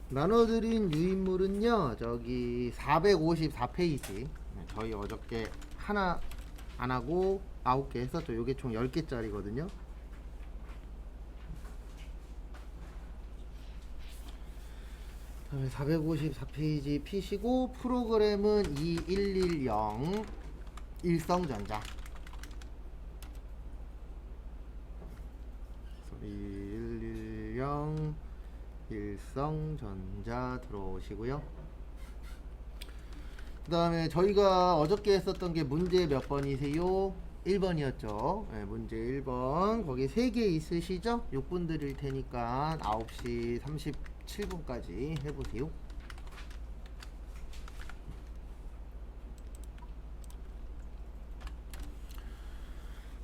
나눠드린 유인물은요, 저기 454페이지. 저희 어저께 하나 안 하고 9개 했었죠. 요게 총 10개짜리거든요. 그다음에 454페이지 피시고, 프로그램은 2110 일성전자. 2110 일성전자 들어오시고요. 그 다음에 저희가 어저께 했었던 게 문제 몇 번이세요? 1번이었죠. 네, 문제 1번. 거기 3개 있으시죠? 6분 드릴 테니까 9시 37분까지 해보세요.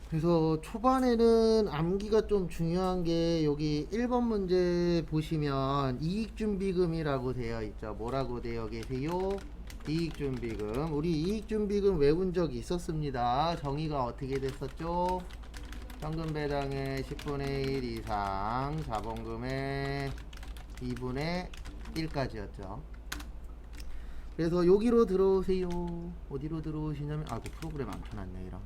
그래서 초반에는 암기가 좀 중요한 게, 여기 1번 문제 보시면 이익준비금이라고 되어 있죠. 뭐라고 되어 계세요? 이익준비금. 우리 이익준비금 외운 적이 있었습니다. 정의가 어떻게 됐었죠? 현금 배당의 10분의 1 이상, 자본금의 2분의 1까지였죠. 그래서 여기로 들어오세요. 어디로 들어오시냐면, 그 프로그램 안 켜놨네, 이런.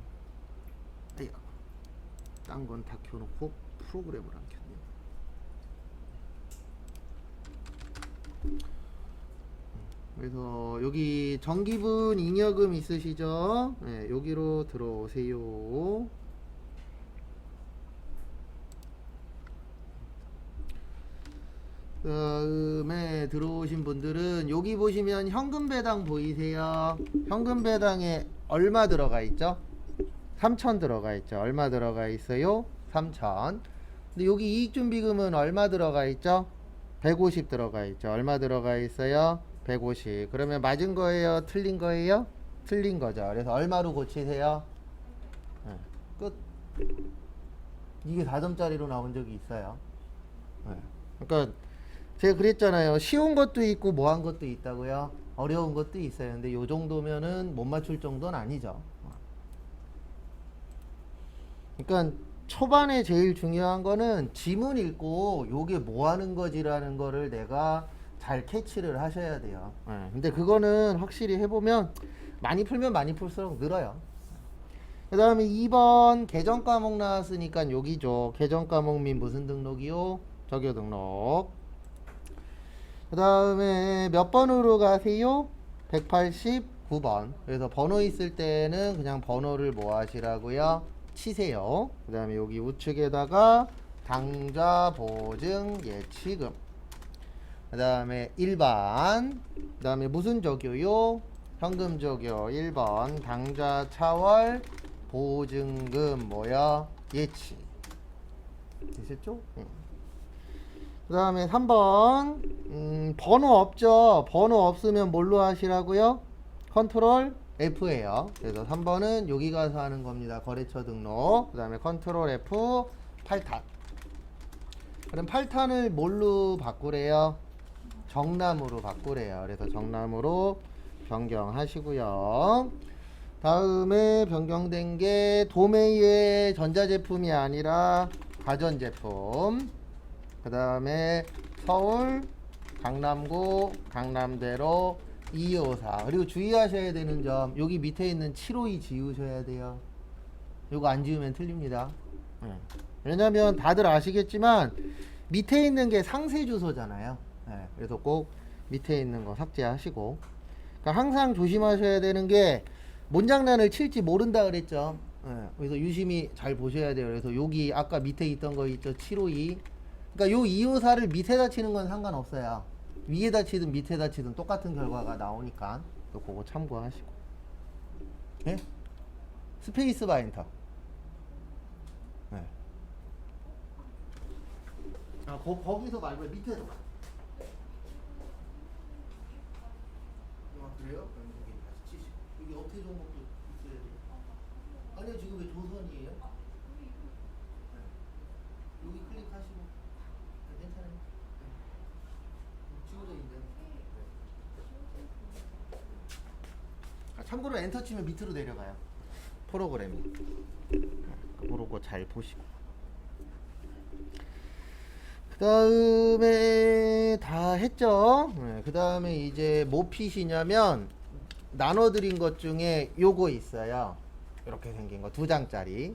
딴 건 다 켜놓고 프로그램을 안 켰네요. 그래서 여기 정기분 잉여금 있으시죠? 네, 여기로 들어오세요. 그다음에 들어오신 분들은 여기 보시면 현금 배당 보이세요? 현금 배당에 얼마 들어가 있죠? 3천 들어가 있죠. 얼마 들어가 있어요? 3천. 근데 여기 이익준비금은 얼마 들어가 있죠? 150 들어가 있죠. 얼마 들어가 있어요? 150. 그러면 맞은 거예요? 틀린 거예요? 틀린 거죠. 그래서 얼마로 고치세요? 네, 끝. 이게 4점짜리로 나온 적이 있어요. 네. 그러니까 제가 그랬잖아요. 쉬운 것도 있고 뭐한 것도 있다고요. 어려운 것도 있어요. 근데 요 정도면은 못 맞출 정도는 아니죠. 그러니까 초반에 제일 중요한 거는 지문 읽고 요게 뭐 하는 거지라는 거를 내가 잘 캐치를 하셔야 돼요. 근데 그거는 확실히 해보면, 많이 풀면 많이 풀수록 늘어요. 그 다음에 2번 계정 과목 나왔으니까 여기죠. 계정 과목 및 무슨 등록이요? 적요 등록. 그 다음에 몇 번으로 가세요? 189번. 그래서 번호 있을 때는 그냥 번호를 뭐 하시라고요? 치세요. 그 다음에 여기 우측에다가 당좌 보증 예치금. 그 다음에 1번. 그 다음에 무슨 적요요? 현금 적요. 1번 당좌 차월 보증금 뭐야? 예치. 되셨죠? 그 다음에 3번. 번호 없죠? 번호 없으면 뭘로 하시라고요? 컨트롤 F예요. 그래서 3번은 여기 가서 하는 겁니다. 거래처 등록. 그 다음에 컨트롤 F 8탄. 그럼 8탄을 뭘로 바꾸래요? 정남으로 바꾸래요. 그래서 정남으로 변경하시고요. 다음에 변경된 게 도메이의 전자제품이 아니라 가전제품. 그 다음에 서울, 강남구, 강남대로 254. 그리고 주의하셔야 되는 점, 여기 밑에 있는 752 지우셔야 돼요. 요거 안 지우면 틀립니다. 왜냐면 다들 아시겠지만 밑에 있는 게 상세 주소잖아요. 그래서 꼭 밑에 있는 거 삭제하시고. 그러니까 항상 조심하셔야 되는 게, 몬장난을 칠지 모른다 그랬죠. 그래서 유심히 잘 보셔야 돼요. 그래서 여기 아까 밑에 있던 거 있죠, 752. 그러니까 요 254를 밑에다 치는 건 상관없어요. 위에다 치든 밑에다 치든 똑같은 결과가 나오니까 또 그거 참고하시고. 네? 스페이스 바 엔터. 네. 거기서 말고 밑에서. 그래요? 그럼 여기 다시 치시고. 여기 업태 종목도 있어야 돼요. 아니요, 지금 왜 조선이에요? 네. 여기 클릭하시고. 네, 괜찮아요. 네. 지워져 있는데. 참고로 엔터 치면 밑으로 내려가요. 프로그램이. 그런 거 잘 보시고. 그 다음에 다 했죠. 그 다음에 이제 뭐 핏이냐면 나눠드린 것 중에 요거 있어요. 이렇게 생긴 거 2장짜리.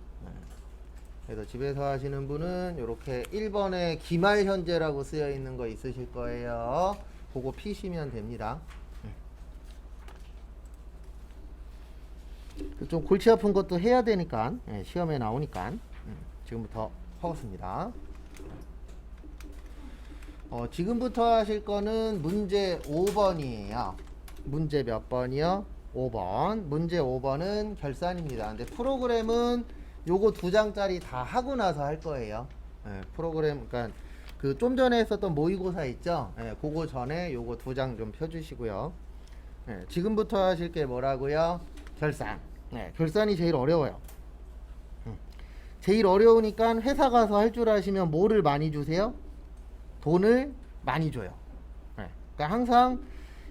그래서 집에서 하시는 분은 이렇게 1번에 기말 현재라고 쓰여 있는 거 있으실 거예요. 그거 피시면 됩니다. 좀 골치 아픈 것도 해야 되니까 시험에 나오니까 지금부터 하겠습니다. 지금부터 하실 거는 문제 5번이에요. 문제 몇 번이요? 5번. 문제 5번은 결산입니다. 근데 프로그램은 요거 2장짜리 다 하고 나서 할 거예요. 프로그램, 그러니까 그 좀 전에 했었던 모의고사 있죠? 그거 전에 요거 2장 좀 펴주시고요. 지금부터 하실 게 뭐라고요? 결산. 결산이 제일 어려워요. 제일 어려우니까 회사 가서 할 줄 아시면 뭐를 많이 주세요? 돈을 많이 줘요. 그러니까 항상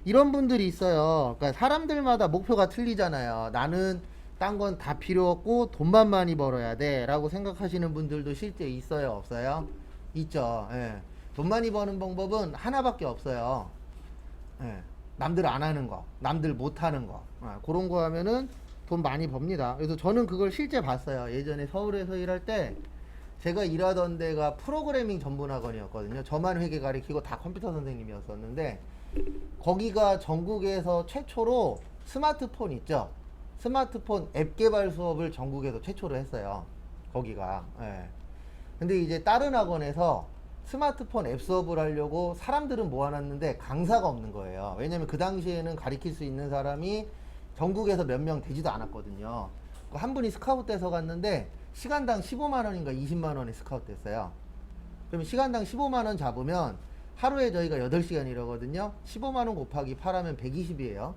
이런 분들이 있어요. 그러니까 사람들마다 목표가 틀리잖아요. 나는 딴 건 다 필요 없고 돈만 많이 벌어야 돼 라고 생각하시는 분들도 실제 있어요, 없어요? 있죠. 돈 많이 버는 방법은 하나밖에 없어요. 남들 안 하는 거, 남들 못 하는 거, 그런 거 하면은 돈 많이 법니다. 그래서 저는 그걸 실제 봤어요. 예전에 서울에서 일할 때 제가 일하던 데가 프로그래밍 전문학원이었거든요. 저만 회계 가리키고 다 컴퓨터 선생님이었었는데 거기가 전국에서 최초로 스마트폰 있죠. 스마트폰 앱 개발 수업을 전국에서 최초로 했어요. 거기가. 근데 이제 다른 학원에서 스마트폰 앱 수업을 하려고 사람들은 모아놨는데 강사가 없는 거예요. 왜냐면 그 당시에는 가리킬 수 있는 사람이 전국에서 몇 명 되지도 않았거든요. 한 분이 스카우트 돼서 갔는데 시간당 15만 원인가 20만 원에 스카우트 됐어요. 그러면 시간당 15만 원 잡으면 하루에 저희가 8시간 일하거든요. 15만 원 곱하기 8하면 120이에요.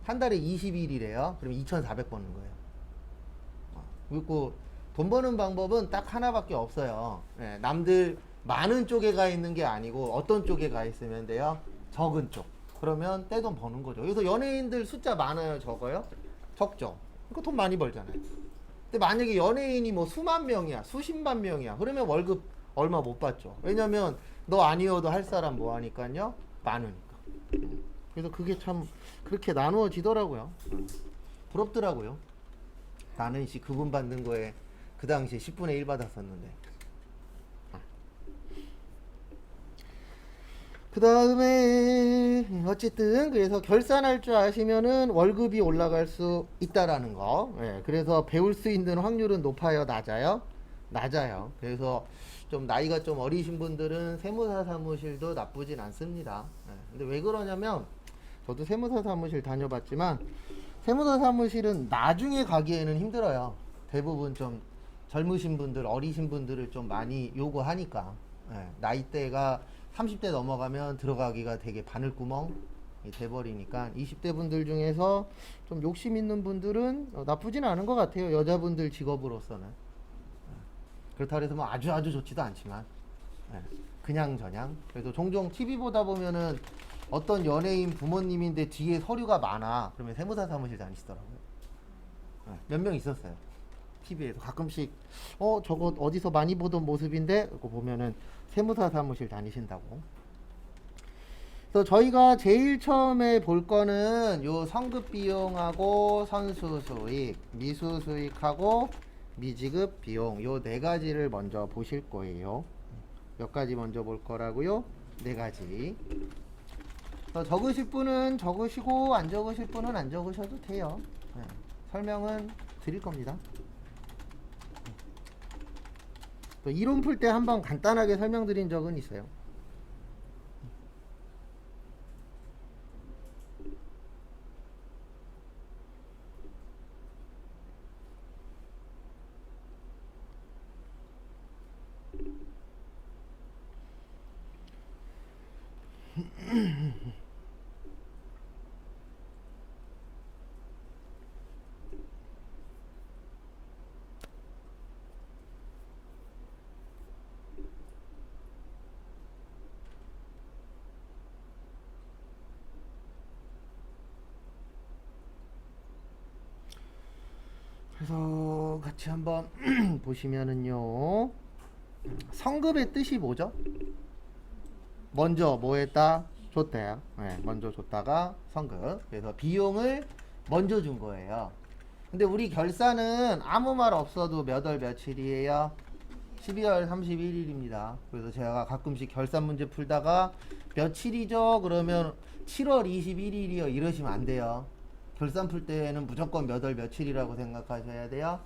한 달에 20일이래요. 그러면 2,400 버는 거예요. 그리고 돈 버는 방법은 딱 하나밖에 없어요. 남들 많은 쪽에 가 있는 게 아니고 어떤 쪽에 가 있으면 돼요? 적은 쪽. 그러면 떼돈 버는 거죠. 그래서 연예인들 숫자 많아요, 적어요? 적죠. 그러니까 돈 많이 벌잖아요. 근데 만약에 연예인이 뭐 수만 명이야, 수십만 명이야, 그러면 월급 얼마 못 받죠. 왜냐면 너 아니어도 할 사람 뭐 하니까요? 많으니까. 그래서 그게 참 그렇게 나누어지더라고요. 부럽더라고요. 나는 그분 받는 거에 그 당시에 10분의 1 받았었는데. 그 다음에 어쨌든 그래서 결산할 줄 아시면은 월급이 올라갈 수 있다라는 거. 그래서 배울 수 있는 확률은 높아요, 낮아요? 낮아요. 그래서 좀 나이가 좀 어리신 분들은 세무사 사무실도 나쁘진 않습니다. 근데 왜 그러냐면 저도 세무사 사무실 다녀봤지만 세무사 사무실은 나중에 가기에는 힘들어요. 대부분 좀 젊으신 분들, 어리신 분들을 좀 많이 요구하니까. 나이대가 30대 넘어가면 들어가기가 되게 바늘구멍이 돼버리니까 20대 분들 중에서 좀 욕심 있는 분들은 나쁘진 않은 것 같아요. 여자분들 직업으로서는. 그렇다고 해서 뭐 아주 좋지도 않지만 그냥 저냥. 그래도 종종 TV 보다 보면은 어떤 연예인 부모님인데 뒤에 서류가 많아. 그러면 세무사 사무실 다니시더라고요. 몇 명 있었어요. TV에서 가끔씩 저거 어디서 많이 보던 모습인데 그거 보면은 세무사 사무실 다니신다고. 그래서 저희가 제일 처음에 볼 거는 요 성급 비용하고 선수 수익, 미수 수익하고 미지급 비용 요 네 가지를 먼저 보실 거예요. 몇 가지 먼저 볼 거라고요? 네 가지. 적으실 분은 적으시고 안 적으실 분은 안 적으셔도 돼요. 설명은 드릴 겁니다. 또 이론 풀 때 한번 간단하게 설명드린 적은 있어요. 그래서 같이 한번 보시면은요. 성급의 뜻이 뭐죠? 먼저 뭐 했다? 줬대요. 네, 먼저 줬다가 성급. 그래서 비용을 먼저 준 거예요. 근데 우리 결산은 아무 말 없어도 몇 월 며칠이에요? 12월 31일입니다. 그래서 제가 가끔씩 결산 문제 풀다가 며칠이죠? 그러면 7월 21일이요. 이러시면 안 돼요. 결산 풀 때는 무조건 몇 월 며칠이라고 생각하셔야 돼요.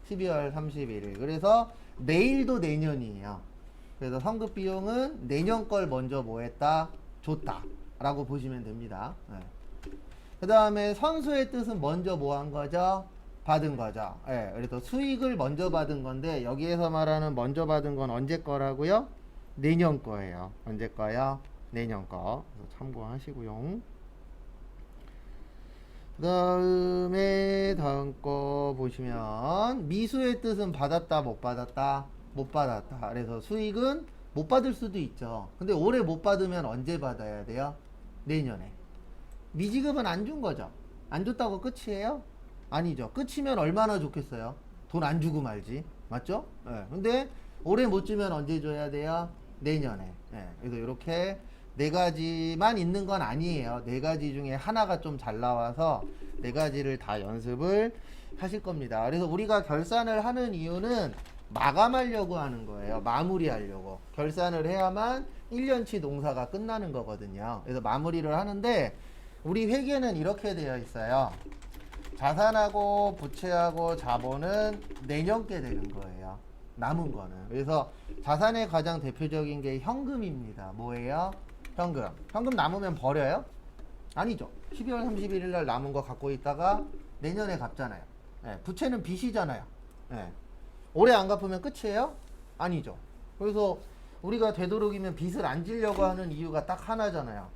12월 31일. 그래서 내일도 내년이에요. 그래서 성급 비용은 내년 걸 먼저 뭐 했다? 줬다. 라고 보시면 됩니다. 네. 그 다음에 선수의 뜻은 먼저 뭐 한 거죠? 받은 거죠. 예, 그래서 수익을 먼저 받은 건데 여기에서 말하는 먼저 받은 건 언제 거라고요? 내년 거예요. 언제 거요? 내년 거. 그래서 참고하시고요. 그 다음에 다음 거 보시면 미수의 뜻은 받았다 못 받았다? 못 받았다. 그래서 수익은 못 받을 수도 있죠. 근데 올해 못 받으면 언제 받아야 돼요? 내년에. 미지급은 안 준 거죠. 안 줬다고 끝이에요? 아니죠. 끝이면 얼마나 좋겠어요? 돈 안 주고 말지. 맞죠? 네. 근데 올해 못 주면 언제 줘야 돼요? 내년에. 네. 그래서 이렇게 네 가지만 있는 건 아니에요. 네 가지 중에 하나가 좀 잘 나와서 네 가지를 다 연습을 하실 겁니다. 그래서 우리가 결산을 하는 이유는 마감하려고 하는 거예요. 마무리하려고. 결산을 해야만 1년치 농사가 끝나는 거거든요. 그래서 마무리를 하는데 우리 회계는 이렇게 되어 있어요. 자산하고 부채하고 자본은 내년 게 되는 거예요. 남은 거는. 그래서 자산의 가장 대표적인 게 현금입니다. 뭐예요? 현금. 현금 남으면 버려요? 아니죠. 12월 31일 날 남은 거 갖고 있다가 내년에 갚잖아요. 네, 부채는 빚이잖아요. 네. 올해 안 갚으면 끝이에요? 아니죠. 그래서 우리가 되도록이면 빚을 안 지려고 하는 이유가 딱 하나잖아요.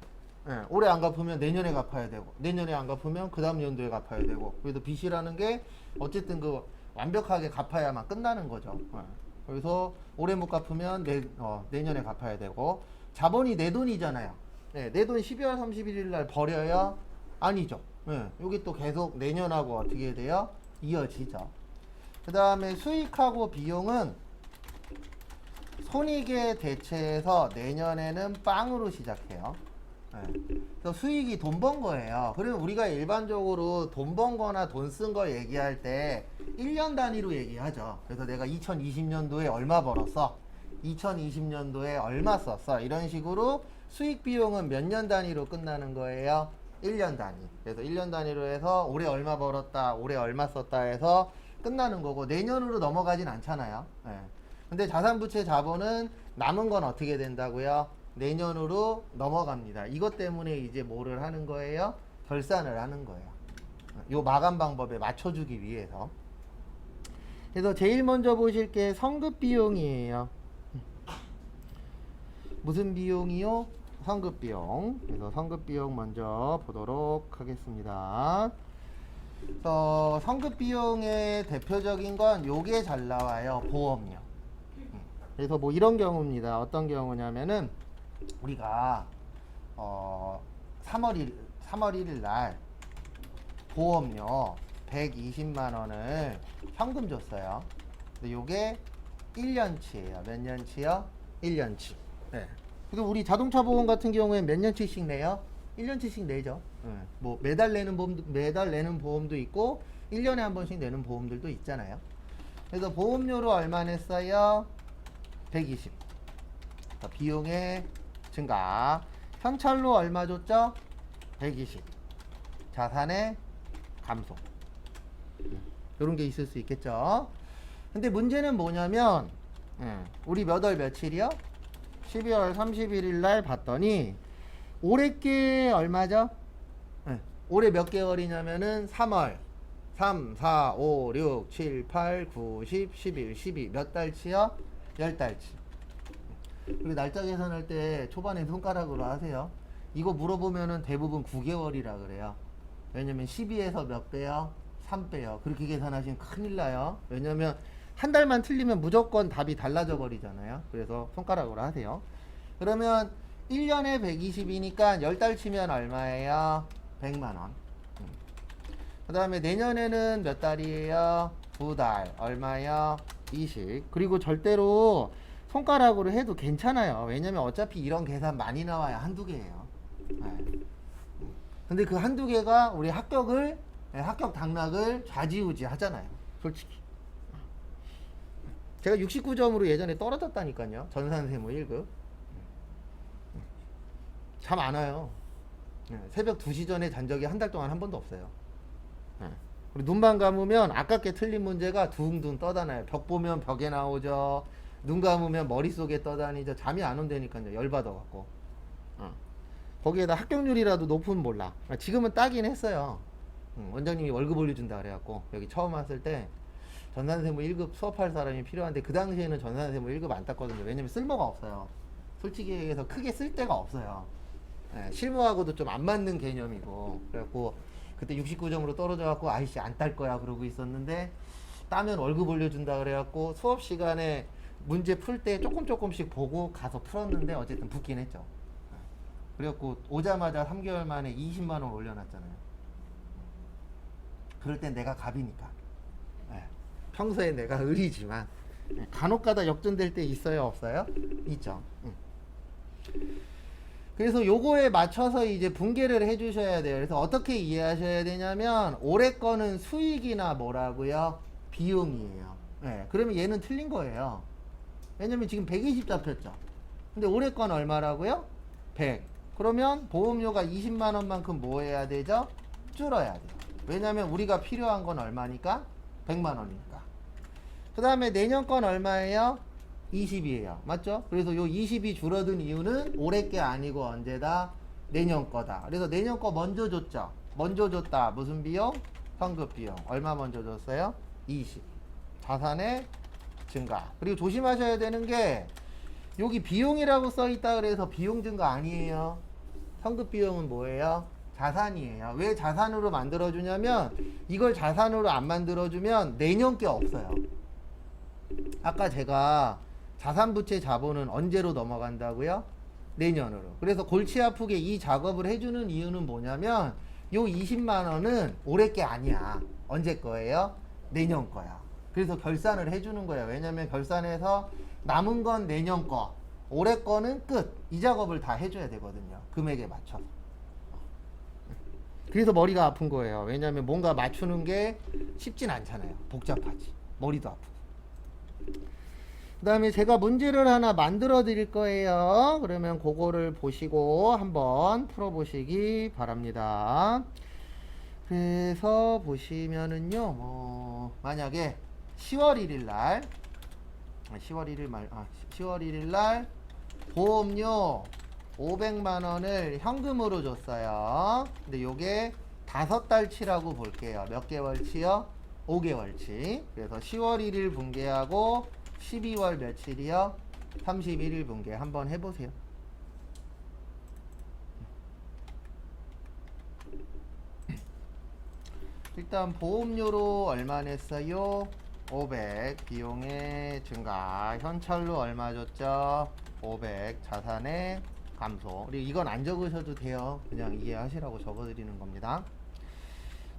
네, 올해 안 갚으면 내년에 갚아야 되고, 내년에 안 갚으면 그 다음 연도에 갚아야 되고. 그래서 빚이라는 게 어쨌든 그 완벽하게 갚아야만 끝나는 거죠. 네. 그래서 올해 못 갚으면 내년에 갚아야 되고, 자본이 내 돈이잖아요. 네, 내 돈 12월 31일 날 버려요? 아니죠. 네, 여기 또 계속 내년하고 어떻게 돼요? 이어지죠. 그 다음에 수익하고 비용은 손익에 대체해서 내년에는 빵으로 시작해요. 네. 그래서 수익이 돈 번 거예요. 그러면 우리가 일반적으로 돈 번 거나 돈 쓴 거 얘기할 때 1년 단위로 얘기하죠. 그래서 내가 2020년도에 얼마 벌었어? 2020년도에 얼마 썼어? 이런 식으로 수익 비용은 몇 년 단위로 끝나는 거예요? 1년 단위. 그래서 1년 단위로 해서 올해 얼마 벌었다, 올해 얼마 썼다 해서 끝나는 거고 내년으로 넘어가진 않잖아요. 네. 근데 자산부채 자본은 남은 건 어떻게 된다고요? 내년으로 넘어갑니다. 이것 때문에 이제 뭐를 하는 거예요? 결산을 하는 거예요. 요 마감 방법에 맞춰주기 위해서. 그래서 제일 먼저 보실 게 성급 비용이에요. 무슨 비용이요? 성급 비용. 그래서 성급 비용 먼저 보도록 하겠습니다. 성급 비용의 대표적인 건 요게 잘 나와요. 보험료. 그래서 뭐 이런 경우입니다. 어떤 경우냐면은 우리가 3월 1일 날 보험료 120만 원을 현금 줬어요. 근데 요게 1년치예요. 몇 년치요? 1년치. 네. 그리고 우리 자동차 보험 같은 경우에 몇 년치씩 내요? 1년치씩 내죠. 네. 뭐 매달 내는 보험도 있고 1년에 한 번씩 내는 보험들도 있잖아요. 그래서 보험료로 얼마 냈어요? 120. 비용의 증가. 현찰로 얼마 줬죠? 120. 자산의 감소. 이런 게 있을 수 있겠죠. 근데 문제는 뭐냐면 우리 몇 월 며칠이요? 12월 31일 날 봤더니 올해 게 얼마죠? 올해 몇 개월이냐면은 3월 3, 4, 5, 6, 7, 8, 9, 10, 11, 12 몇 달치요? 10달치. 그리고 날짜 계산할 때 초반에 손가락으로 하세요. 이거 물어보면은 대부분 9개월이라 그래요. 왜냐면 12에서 몇 배요? 3배요. 그렇게 계산하시면 큰일 나요. 왜냐면 한 달만 틀리면 무조건 답이 달라져 버리잖아요. 그래서 손가락으로 하세요. 그러면 1년에 120이니까 10달 치면 얼마예요? 100만원. 그 다음에 내년에는 몇 달이에요? 2달. 얼마요? 20. 그리고 절대로 손가락으로 해도 괜찮아요. 왜냐면 어차피 이런 계산 많이 나와야 한두 개예요. 네. 근데 그 한두 개가 우리 합격을, 합격 당락을 좌지우지 하잖아요. 솔직히. 제가 69점으로 예전에 떨어졌다니까요. 전산세무 1급. 잠 안 와요. 새벽 2시 전에 잔 적이 한 달 동안 한 번도 없어요. 그리고 눈만 감으면 아깝게 틀린 문제가 둥둥 떠다녀요. 벽 보면 벽에 나오죠. 눈 감으면 머릿속에 떠다니죠. 잠이 안 온다니까요. 열받아갖고. 거기에다 합격률이라도 높으면 몰라. 지금은 따긴 했어요. 원장님이 월급 올려준다 그래갖고 여기 처음 왔을 때 전산세무 1급 수업할 사람이 필요한데 그 당시에는 전산세무 1급 안 땄거든요. 왜냐면 쓸모가 없어요. 솔직히 얘기해서 크게 쓸 데가 없어요. 실무하고도 좀 안 맞는 개념이고. 그래갖고 그때 69점으로 떨어져갖고 아이씨 안 딸 거야 그러고 있었는데 따면 월급 올려준다 그래갖고 수업 시간에 문제 풀 때 조금씩 보고 가서 풀었는데 어쨌든 붙긴 했죠. 그래갖고 오자마자 3개월 만에 20만원 올려놨잖아요. 그럴 땐 내가 갑이니까. 평소에 내가 을이지만 간혹가다 역전될 때 있어요 없어요? 있죠. 그래서 요거에 맞춰서 이제 분계를 해 주셔야 돼요. 그래서 어떻게 이해하셔야 되냐면 올해 거는 수익이나 뭐라고요? 비용이에요. 그러면 얘는 틀린 거예요. 왜냐면 지금 120 잡혔죠. 근데 올해 건 얼마라고요? 100. 그러면 보험료가 20만 원만큼 뭐 해야 되죠? 줄어야 돼요. 왜냐면 우리가 필요한 건 얼마니까? 100만 원이니까. 그 다음에 내년 건 얼마예요? 20이에요. 맞죠? 그래서 요 20이 줄어든 이유는 올해 게 아니고 언제다? 내년 거다. 그래서 내년 거 먼저 줬죠. 먼저 줬다. 무슨 비용? 성급 비용. 얼마 먼저 줬어요? 20. 자산의 증가. 그리고 조심하셔야 되는 게 여기 비용이라고 써 있다 그래서 비용 증가 아니에요. 성급 비용은 뭐예요? 자산이에요. 왜 자산으로 만들어주냐면 이걸 자산으로 안 만들어주면 내년 게 없어요. 아까 제가 자산부채 자본은 언제로 넘어간다고요? 내년으로. 그래서 골치 아프게 이 작업을 해주는 이유는 뭐냐면 요 20만 원은 올해 게 아니야. 언제 거예요? 내년 거야. 그래서 결산을 해주는 거예요. 왜냐면 결산해서 남은 건 내년 거, 올해 거는 끝. 이 작업을 다 해줘야 되거든요. 금액에 맞춰서. 그래서 머리가 아픈 거예요. 왜냐면 뭔가 맞추는 게 쉽진 않잖아요. 복잡하지. 머리도 아프고. 그 다음에 제가 문제를 하나 만들어 드릴 거예요. 그러면 그거를 보시고 한번 풀어 보시기 바랍니다. 그래서 보시면은요, 만약에 10월 1일 날 10월 1일 날 보험료 500만 원을 현금으로 줬어요. 근데 요게 5달치라고 볼게요. 몇 개월치요? 5개월치. 그래서 10월 1일 분계하고 12월 며칠이요? 31일 분계 한번 해보세요. 일단 보험료로 얼마 냈어요? 500. 비용의 증가. 현찰로 얼마 줬죠? 500. 자산의 감소. 그리고 이건 안 적으셔도 돼요. 그냥 이해하시라고 적어드리는 겁니다.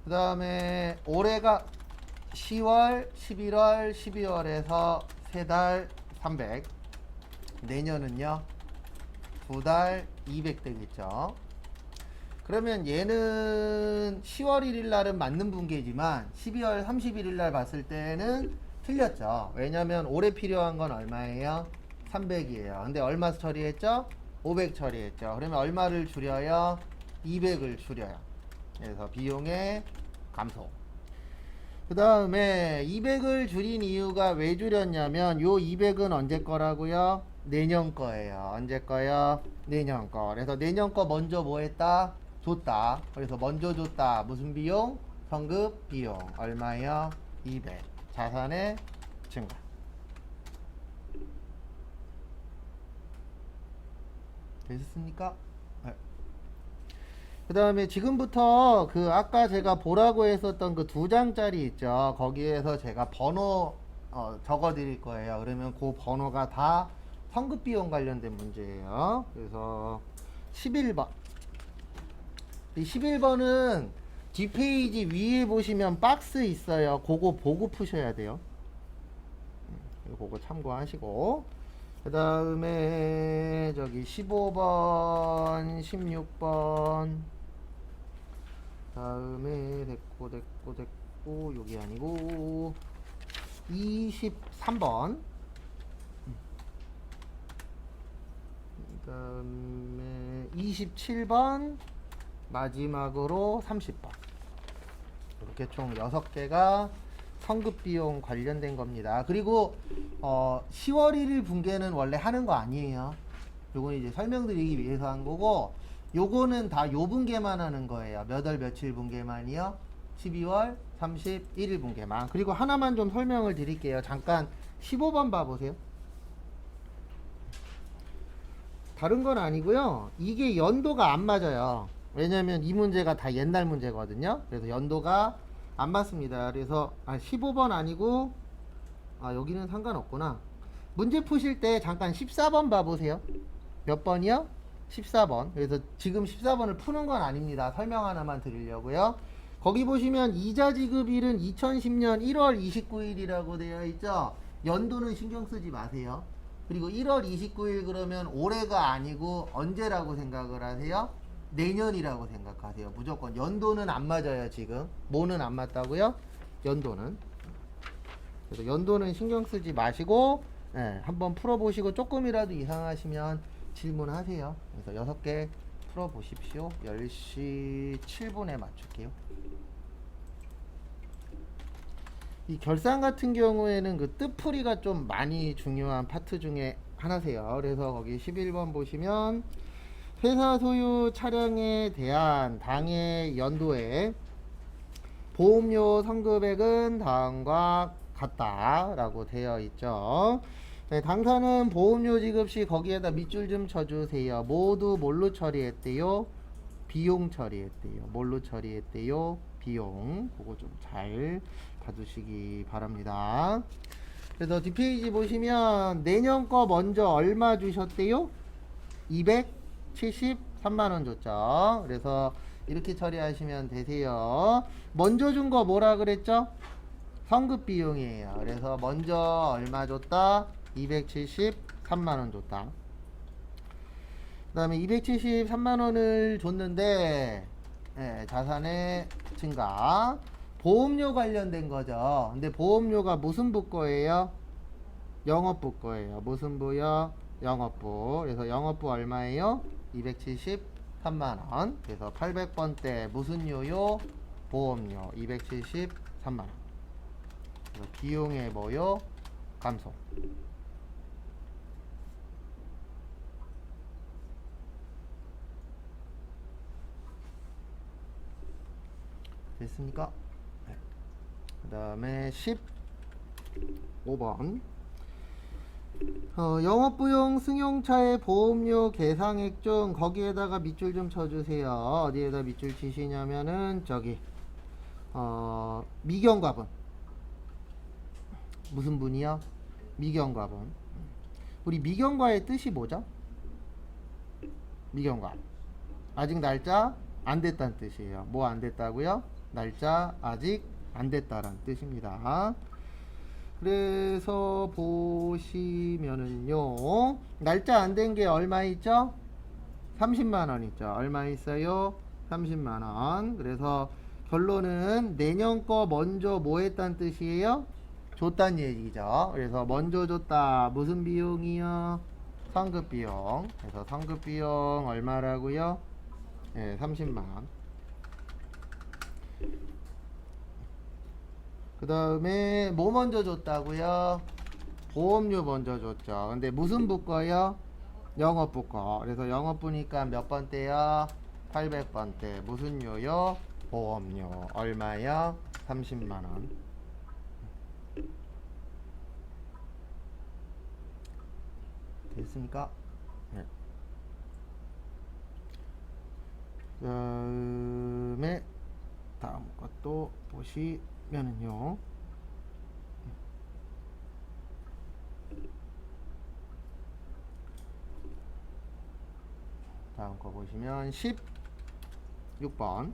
그 다음에 올해가 10월, 11월, 12월에서 3달 300. 내년은요 2달 200 되겠죠. 그러면 얘는 10월 1일 날은 맞는 분계지만 12월 31일 날 봤을 때는 틀렸죠. 왜냐면 올해 필요한 건 얼마예요? 300이에요. 근데 얼마 처리했죠? 500 처리했죠. 그러면 얼마를 줄여요? 200을 줄여요. 그래서 비용의 감소. 그 다음에 200을 줄인 이유가 왜 줄였냐면 요 200은 언제 거라고요? 내년 거예요. 언제 거요? 내년 거. 그래서 내년 거 먼저 뭐 했다? 줬다. 그래서 먼저 줬다. 무슨 비용? 성급 비용. 얼마요? 200. 자산의 증가. 되셨습니까? 네. 그 다음에 지금부터 그 아까 제가 보라고 했었던 그 2장짜리 있죠. 거기에서 제가 번호 적어 드릴 거예요. 그러면 그 번호가 다 성급비용 관련된 문제예요. 그래서 11번. 이 11번은 뒷페이지 위에 보시면 박스 있어요. 그거 보고 푸셔야 돼요. 그거 참고하시고. 그 다음에 저기 15번, 16번. 다음에 됐고 여기 아니고 23번. 그 다음에 27번. 마지막으로 30번. 이렇게 총 6개가 성급비용 관련된 겁니다. 그리고 10월 1일 분계는 원래 하는 거 아니에요. 요건 이제 설명드리기 위해서 한 거고, 요거는 다 요 분계만 하는 거예요. 몇 월 며칠 분계만이요? 12월 31일 분계만. 그리고 하나만 좀 설명을 드릴게요. 잠깐 15번 봐보세요. 다른 건 아니고요. 이게 연도가 안 맞아요. 왜냐면 이 문제가 다 옛날 문제거든요. 그래서 연도가 안 맞습니다. 그래서 15번 아니고 여기는 상관없구나. 문제 푸실 때 잠깐 14번 봐보세요. 몇 번이요? 14번. 그래서 지금 14번을 푸는 건 아닙니다. 설명 하나만 드리려고요. 거기 보시면 이자 지급일은 2010년 1월 29일이라고 되어 있죠. 연도는 신경 쓰지 마세요. 그리고 1월 29일 그러면 올해가 아니고 언제라고 생각을 하세요? 내년이라고 생각하세요. 무조건 연도는 안 맞아요. 지금 뭐는 안 맞다고요? 연도는. 그래서 연도는 신경 쓰지 마시고 한번 풀어보시고 조금이라도 이상하시면 질문하세요. 그래서 6개 풀어보십시오. 10시 7분에 맞출게요. 이 결산 같은 경우에는 그 뜻풀이가 좀 많이 중요한 파트 중에 하나세요. 그래서 거기 11번 보시면 회사 소유 차량에 대한 당해 연도에 보험료 선급액은 다음과 같다 라고 되어 있죠. 네, 당사는 보험료 지급 시 거기에다 밑줄 좀 쳐주세요. 모두 뭘로 처리했대요? 비용 처리했대요. 뭘로 처리했대요? 비용. 그거 좀 잘 봐두시기 바랍니다. 그래서 뒷페이지 보시면 내년 거 먼저 얼마 주셨대요? 273만원 줬죠. 그래서 이렇게 처리하시면 되세요. 먼저 준 거 뭐라 그랬죠? 성급 비용이에요. 그래서 먼저 얼마 줬다? 273만원 줬다. 그 다음에 273만원을 줬는데 자산의 증가, 보험료 관련된 거죠. 근데 보험료가 무슨 부 거예요? 영업부 거예요. 무슨 부요? 영업부. 그래서 영업부 얼마예요? 273만원. 그래서 800번대 무슨 요요? 보험료 273만원. 비용의 뭐요? 감소. 됐습니까? 네. 그 다음에 15번. 영업부용 승용차의 보험료 계상액 중 거기에다가 밑줄 좀 쳐주세요. 어디에다 밑줄 치시냐면은 저기 미경과분. 무슨 분이요? 미경과분. 우리 미경과의 뜻이 뭐죠? 미경과. 아직 날짜 안 됐다는 뜻이에요. 뭐 안 됐다고요? 날짜 아직 안 됐다라는 뜻입니다. 그래서 보시면은요, 날짜 안 된 게 얼마 있죠? 30만원 있죠. 얼마 있어요? 30만원. 그래서 결론은 내년 거 먼저 뭐 했다는 뜻이에요? 줬단 얘기죠. 그래서 먼저 줬다. 무슨 비용이요? 성급비용. 그래서 성급비용 얼마라고요? 30만원. 그 다음에 뭐 먼저 줬다고요? 보험료 먼저 줬죠. 근데 무슨 부 거요? 영업부 거. 그래서 영업부니까 몇 번대요? 800번대. 무슨 요요? 보험료. 얼마요? 30만원. 됐습니까? 네. 그다음에 다음 것도 보시면은요. 다음 거 보시면 16번.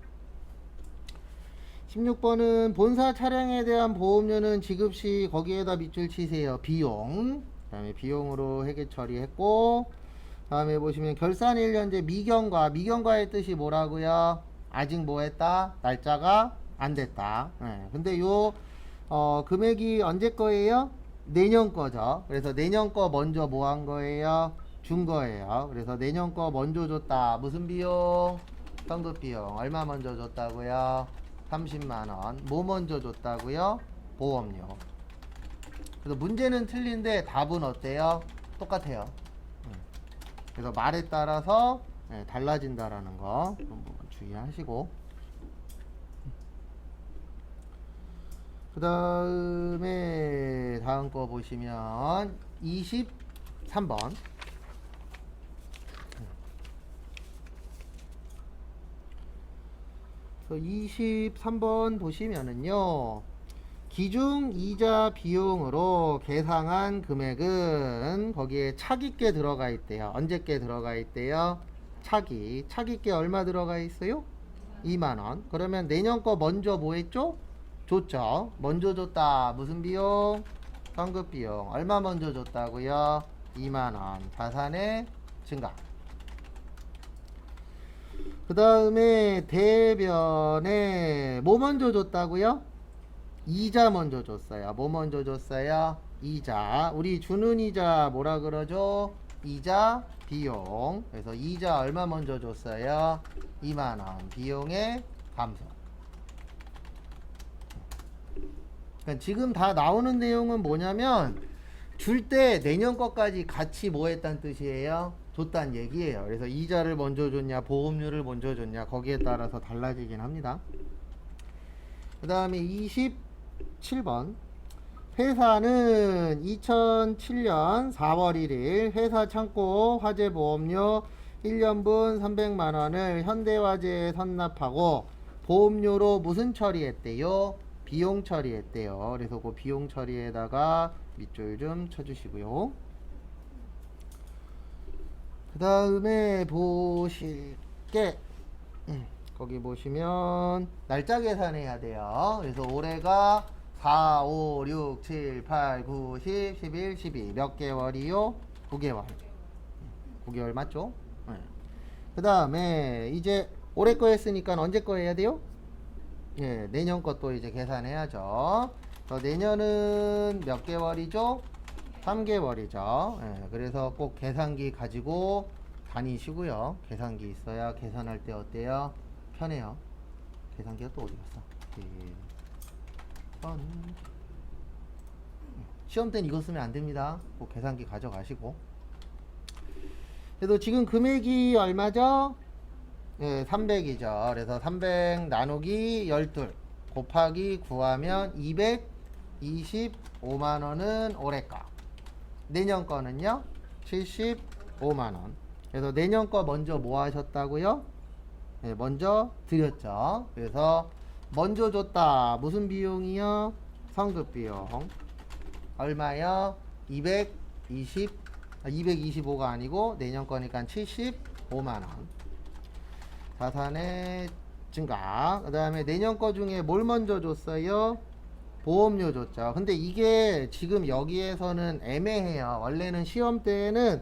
16번은 본사 차량에 대한 보험료는 지급 시 거기에다 밑줄 치세요. 비용. 그다음에 비용으로 회계 처리했고, 다음에 보시면 결산 1년제 미경과의 뜻이 뭐라고요? 아직 뭐 했다? 날짜가 안 됐다. 네. 근데 요 금액이 언제 거예요? 내년 거죠. 그래서 내년 거 먼저 뭐 한 거예요? 준 거예요. 그래서 내년 거 먼저 줬다. 무슨 비용? 성급 비용. 얼마 먼저 줬다고요? 30만 원. 뭐 먼저 줬다고요? 보험료. 그래서 문제는 틀린데 답은 어때요? 똑같아요. 그래서 말에 따라서 달라진다라는 거 한번 주의하시고, 그 다음에 다음 거 보시면 23번. 23번 보시면은요, 기중 이자 비용으로 계상한 금액은 거기에 차기께 들어가 있대요. 언제께 들어가 있대요? 차기께 얼마 들어가 있어요? 2만원. 그러면 내년 거 먼저 뭐 했죠? 줬죠. 먼저 줬다. 무슨 비용? 성급 비용. 얼마 먼저 줬다고요? 2만원. 자산의 증가. 그 다음에 대변에 뭐 먼저 줬다고요? 이자 먼저 줬어요. 뭐 먼저 줬어요? 이자. 우리 주는 이자 뭐라 그러죠? 이자 비용. 그래서 이자 얼마 먼저 줬어요? 2만원. 비용의 감소. 그러니까 지금 다 나오는 내용은 뭐냐면 줄 때 내년 것까지 같이 뭐 했다는 뜻이에요? 줬다는 얘기예요. 그래서 이자를 먼저 줬냐 보험료를 먼저 줬냐 거기에 따라서 달라지긴 합니다. 그 다음에 27번. 회사는 2007년 4월 1일 회사 창고 화재보험료 1년분 300만원을 현대화재에 선납하고 보험료로 무슨 처리했대요? 비용 처리했대요. 그래서 그 비용 처리에다가 밑줄 좀 쳐주시고요. 그 다음에 보실 게 거기 보시면 날짜 계산해야 돼요. 그래서 올해가 4, 5, 6, 7, 8, 9, 10, 11, 12 몇 개월이요? 9개월. 9개월 맞죠? 네. 그 다음에 이제 올해 거 했으니까 언제 거 해야 돼요? 예, 내년 것도 이제 계산해야죠. 내년은 몇 개월이죠? 3개월이죠. 예, 그래서 꼭 계산기 가지고 다니시고요. 계산기 있어야 계산할 때 어때요? 편해요. 계산기가 또 어디 갔어? 시험 때는 이거 쓰면 안 됩니다. 꼭 계산기 가져가시고. 그래도 지금 금액이 얼마죠? 예, 300이죠. 그래서 300 나누기 12 곱하기 9하면 225만원은 올해 거. 내년 거는요? 75만원. 그래서 내년 거 먼저 뭐 하셨다고요? 네, 먼저 드렸죠. 그래서 먼저 줬다. 무슨 비용이요? 성급 비용. 얼마요? 225가 아니고 내년 거니까 75만원. 자산의 증가. 그 다음에 내년 거 중에 뭘 먼저 줬어요? 보험료 줬죠. 근데 이게 지금 여기에서는 애매해요. 원래는 시험 때에는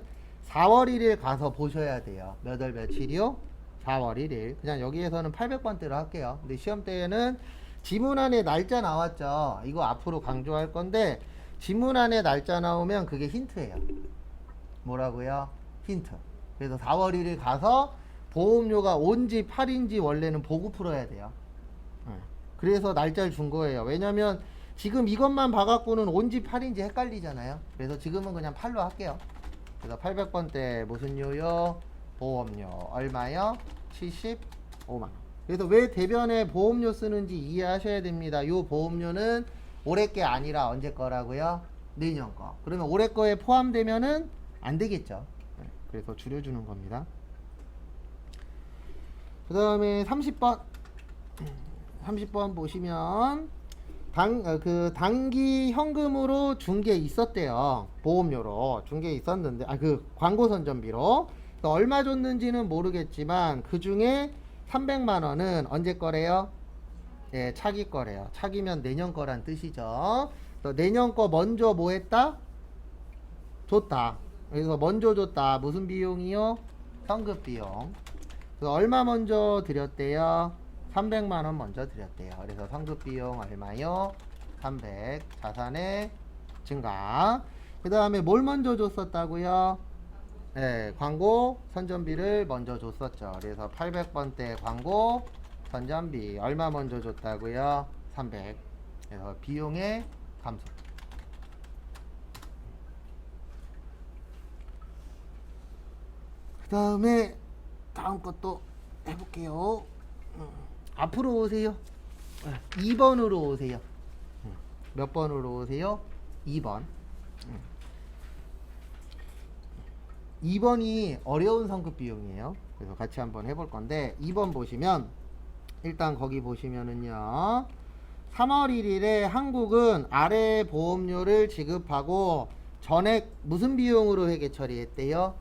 4월 1일 가서 보셔야 돼요. 몇 월 며칠이요? 4월 1일. 그냥 여기에서는 800번대로 할게요. 근데 시험 때에는 지문 안에 날짜 나왔죠. 이거 앞으로 강조할 건데 지문 안에 날짜 나오면 그게 힌트예요. 뭐라고요? 힌트. 그래서 4월 1일 가서 보험료가 5인지 8인지 원래는 보고 풀어야 돼요. 그래서 날짜를 준 거예요. 왜냐면 지금 이것만 봐갖고는 5인지 8인지 헷갈리잖아요. 그래서 지금은 그냥 8로 할게요. 그래서 800번대 무슨 요요? 보험료 얼마요? 75만원. 그래서 왜 대변에 보험료 쓰는지 이해하셔야 됩니다. 요 보험료는 올해 게 아니라 언제 거라고요? 내년 거. 그러면 올해 거에 포함되면은 안 되겠죠. 그래서 줄여주는 겁니다. 그 다음에 30번 보시면 단기 현금으로 준 게 있었대요. 보험료로 준 게 있었는데 광고 선전비로 얼마 줬는지는 모르겠지만 그 중에 300만원은 언제 거래요? 예, 차기 거래요. 차기면 내년 거란 뜻이죠. 내년 거 먼저 뭐 했다? 줬다. 그래서 먼저 줬다. 무슨 비용이요? 성급 비용. 그래서 얼마 먼저 드렸대요? 300만 원 먼저 드렸대요. 그래서 성급 비용 얼마요? 300. 자산의 증가. 그 다음에 뭘 먼저 줬었다고요? 네, 광고 선전비를 먼저 줬었죠. 그래서 800번대 광고 선전비 얼마 먼저 줬다고요? 300. 그래서 비용의 감소. 그 다음에 다음 것도 해볼게요. 앞으로 오세요. 2번으로 오세요. 몇 번으로 오세요? 2번. 2번이 어려운 성급 비용이에요. 그래서 같이 한번 해볼 건데 2번 보시면 일단 거기 보시면은요 3월 1일에 한국은 아래 보험료를 지급하고 전액 무슨 비용으로 회계 처리했대요?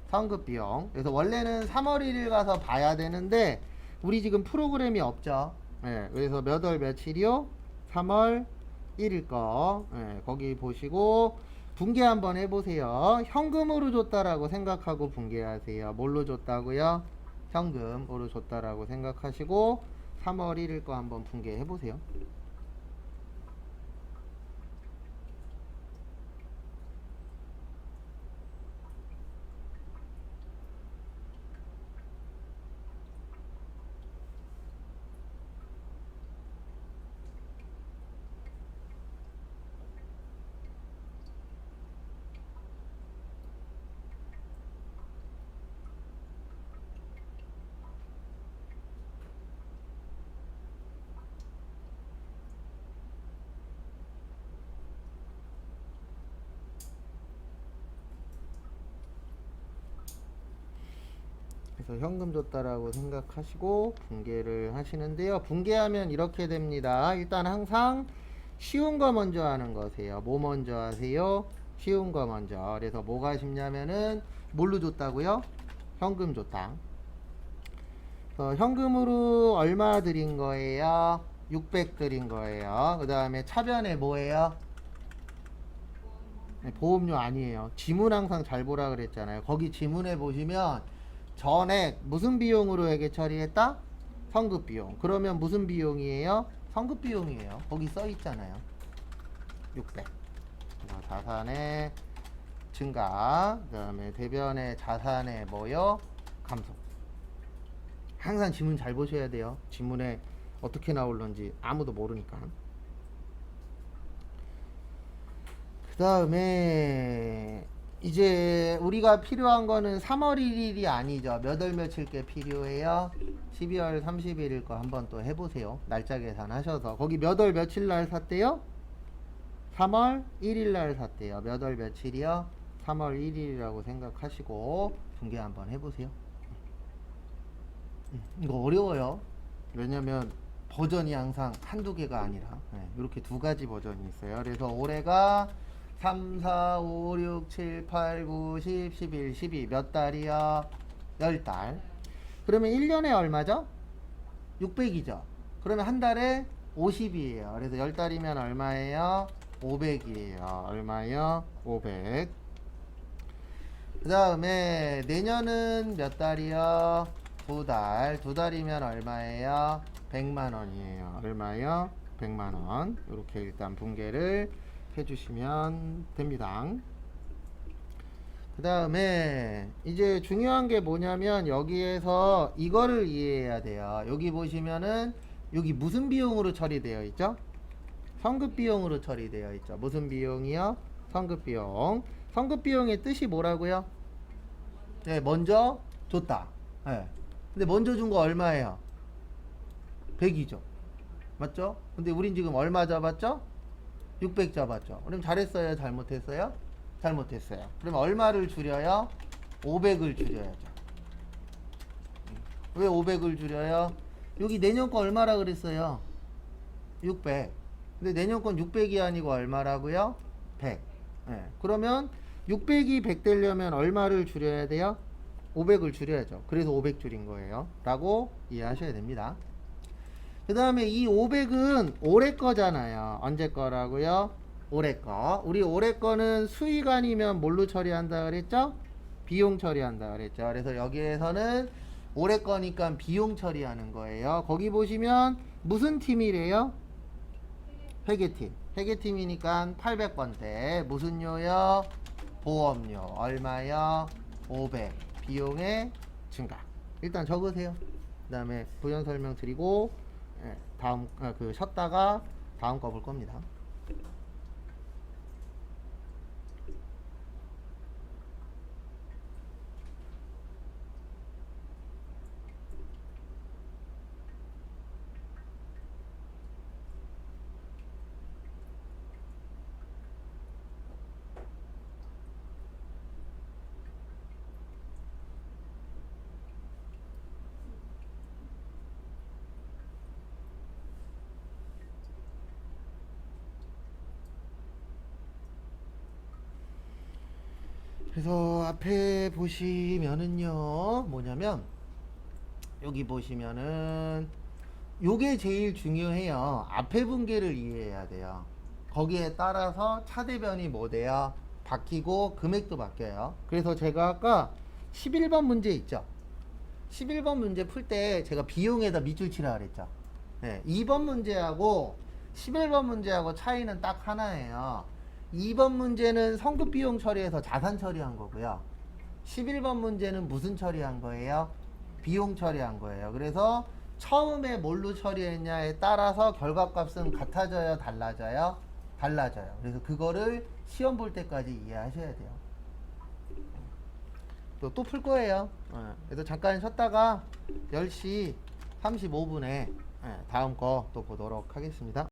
성급 비용. 그래서 원래는 3월 1일 가서 봐야 되는데 우리 지금 프로그램이 없죠. 네, 그래서 몇 월 며칠이요? 3월 1일 거. 네, 거기 보시고 분계 한번 해보세요. 현금으로 줬다라고 생각하고 분계하세요. 뭘로 줬다고요? 현금으로 줬다라고 생각하시고 3월 1일 거 한번 분계해보세요. 그래서 현금 줬다라고 생각하시고 분계를 하시는데요. 분계하면 이렇게 됩니다. 일단 항상 쉬운 거 먼저 하는 거세요. 뭐 먼저 하세요? 쉬운 거 먼저. 그래서 뭐가 쉽냐면은 뭘로 줬다고요? 현금 줬다. 현금으로 얼마 드린 거예요? 600 드린 거예요. 그 다음에 차변에 뭐예요? 네, 보험료 아니에요. 지문 항상 잘 보라 그랬잖아요. 거기 지문에 보시면 전액 무슨 비용으로 회계 처리했다? 성급 비용. 그러면 무슨 비용이에요? 성급 비용이에요. 거기 써 있잖아요. 600. 자산의 증가. 그 다음에 대변의 자산의 뭐요? 감소. 항상 지문 잘 보셔야 돼요. 지문에 어떻게 나올런지 아무도 모르니까. 그 다음에 이제 우리가 필요한 거는 3월 1일이 아니죠. 몇 월 며칠 게 필요해요? 12월 31일 거 한번 또 해보세요. 날짜 계산하셔서. 거기 몇 월 며칠 날 샀대요? 3월 1일 날 샀대요. 몇 월 며칠이요? 3월 1일이라고 생각하시고 분계 한번 해보세요. 이거 어려워요. 왜냐면 버전이 항상 한두 개가 아니라 이렇게 두 가지 버전이 있어요. 그래서 올해가 3, 4, 5, 6, 7, 8, 9, 10, 11, 12 몇 달이요? 10달. 그러면 1년에 얼마죠? 600이죠. 그러면 한 달에 50이에요. 그래서 10달이면 얼마예요? 500이에요. 얼마요? 500. 그 다음에 내년은 몇 달이요? 2달. 2달이면 얼마예요? 100만원이에요. 얼마요? 100만원. 이렇게 일단 분계를 해주시면 됩니다. 그 다음에 이제 중요한 게 뭐냐면 여기에서 이거를 이해해야 돼요. 여기 보시면은 여기 무슨 비용으로 처리되어 있죠? 성급 비용으로 처리되어 있죠. 무슨 비용이요? 성급 비용. 성급 비용의 뜻이 뭐라고요? 네, 먼저 줬다. 네. 근데 먼저 준 거 얼마예요? 100이죠. 맞죠? 근데 우린 지금 얼마 잡았죠? 600 잡았죠. 그럼 잘했어요? 잘못했어요? 잘못했어요. 그럼 얼마를 줄여요? 500을 줄여야죠. 왜 500을 줄여요? 여기 내년 거 얼마라 그랬어요? 600. 근데 내년 건 600이 아니고 얼마라고요? 100. 네. 그러면 600이 100 되려면 얼마를 줄여야 돼요? 500을 줄여야죠. 그래서 500 줄인 거예요. 라고 이해하셔야 됩니다. 그 다음에 이 500은 올해 거잖아요. 언제 거라고요? 올해 거. 우리 올해 거는 수익 아니면 뭘로 처리한다 그랬죠? 비용 처리한다 그랬죠. 그래서 여기에서는 올해 거니까 비용 처리하는 거예요. 거기 보시면 무슨 팀이래요? 회계팀. 회계팀이니까 800번대. 무슨 요요? 보험료. 얼마요? 500. 비용의 증가. 일단 적으세요. 그 다음에 부연 설명 드리고 다음 쉬었다가 다음 거 볼 겁니다. 그래서 앞에 보시면은요 뭐냐면 여기 보시면은 요게 제일 중요해요. 앞에 분계를 이해해야 돼요. 거기에 따라서 차대변이 뭐 돼요? 바뀌고 금액도 바뀌어요. 그래서 제가 아까 11번 문제 있죠. 11번 문제 풀 때 제가 비용에다 밑줄 치라 그랬죠. 네, 2번 문제하고 11번 문제하고 차이는 딱 하나예요. 2번 문제는 성급 비용 처리해서 자산 처리한 거고요. 11번 문제는 무슨 처리한 거예요? 비용 처리한 거예요. 그래서 처음에 뭘로 처리했냐에 따라서 결과값은 같아져요, 달라져요? 달라져요. 그래서 그거를 시험 볼 때까지 이해하셔야 돼요. 또 풀 거예요. 그래서 잠깐 쉬었다가 10시 35분에 다음 거 또 보도록 하겠습니다.